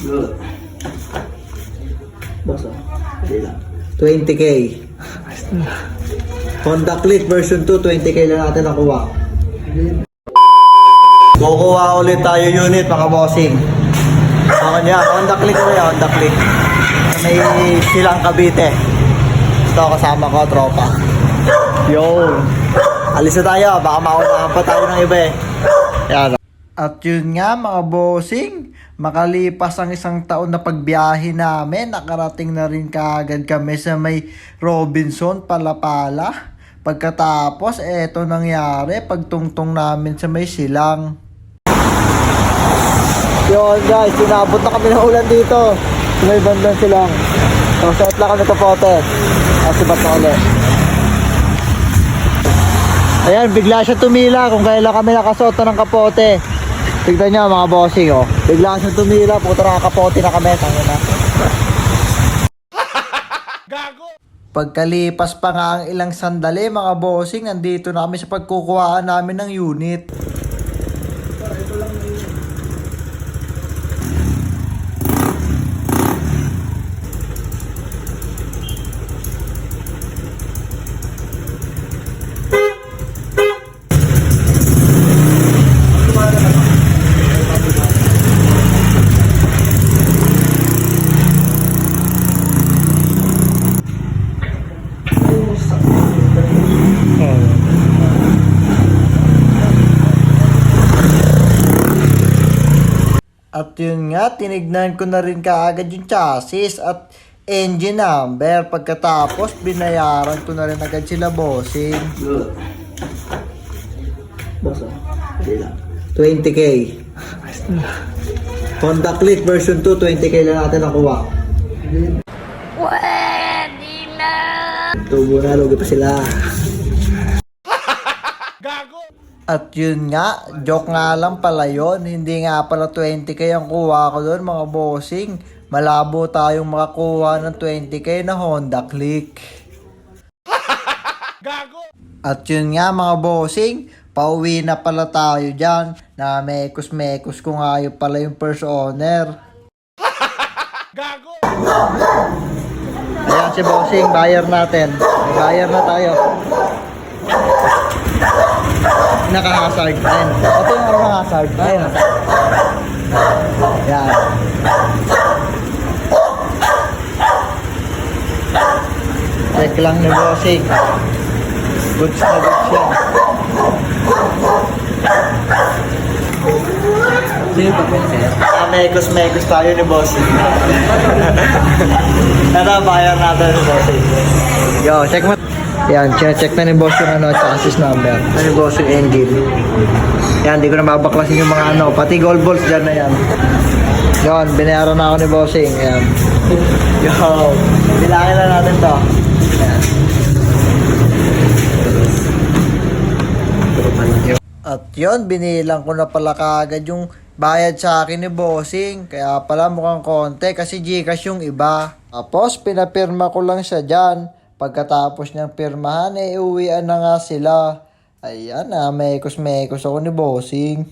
Good. Boss, 20k. Honda Click version 2, 20k lang natin nakuha. Kukuha ulit tayo unit mga bossing. So kanya, Honda Click ko yan, Honda Click. May silang Cavite. Ito kasama ko, tropa. Yo. Alis na tayo, baka maunahan pa tayo ng iba eh. Yan. At yun nga mga bossing, makalipas ang isang taon na pagbiyahe namin, nakarating na rin kaagad kami sa may Robinson, Palapala. Pagkatapos, eto nangyari, pagtungtong namin sa may silang. Yun guys, sinabot na kami ng ulan dito. Sa may bandang silang. So, set lang kami kapote. At sibat na ulit. Ayan, bigla siya tumila kung kailan kami nakasuot ng kapote. Tignan nyo mga bossing, oh. Bigla siya tumila, puto nakakapote na kami. Na. Gago! Pagkalipas pa nga ang ilang sandali mga bossing, nandito na kami sa pagkukuhaan namin ng unit. At yun nga, tinignan ko na rin kaagad yung chassis at engine number. Pagkatapos, binayaran ko na rin agad sila bossing. Good. Boss, 20k. Honda Click version 2, 20k lang natin nakuha. Pwede na! Tubo na, lugi pa sila. Gago! At yun nga, joke nga lang pala yun. Hindi nga pala 20k ang kuha ko doon mga bossing. Malabo tayong makakuha ng 20k na Honda Click. Gago! At yun nga mga bossing, pauwi na pala tayo dyan. Na mekos-mekos ko nga yun pala yung first owner. Gago! Ayan si bossing, buyer natin. May buyer na tayo. Naka-hazard. Ayan. Ito yung naka-hazard. Ayan. Ayan. Check lang ni bossing. Goods na goods yan. Mekos tayo ni bossing. Ito, buyer natin ni bossing. Yo, check mo. Yan, check na ni boss yung ano, chassis number. Ano ni boss yung engine. Yan, di ko na mabaklasin yung mga ano. Pati gold balls dyan na yan. Yan, binayaran na ako ni bossing. Yan. Yo, bilangin na natin to. Yan. At yun, binilang ko na pala kaagad yung bayad sa akin ni bossing. Kaya pala mukhang konti kasi Gcash yung iba. Tapos, pinapirma ko lang siya dyan. Pagkatapos niyang pirmahan, uwian na nga sila. Ayan, mekos ako ni bossing.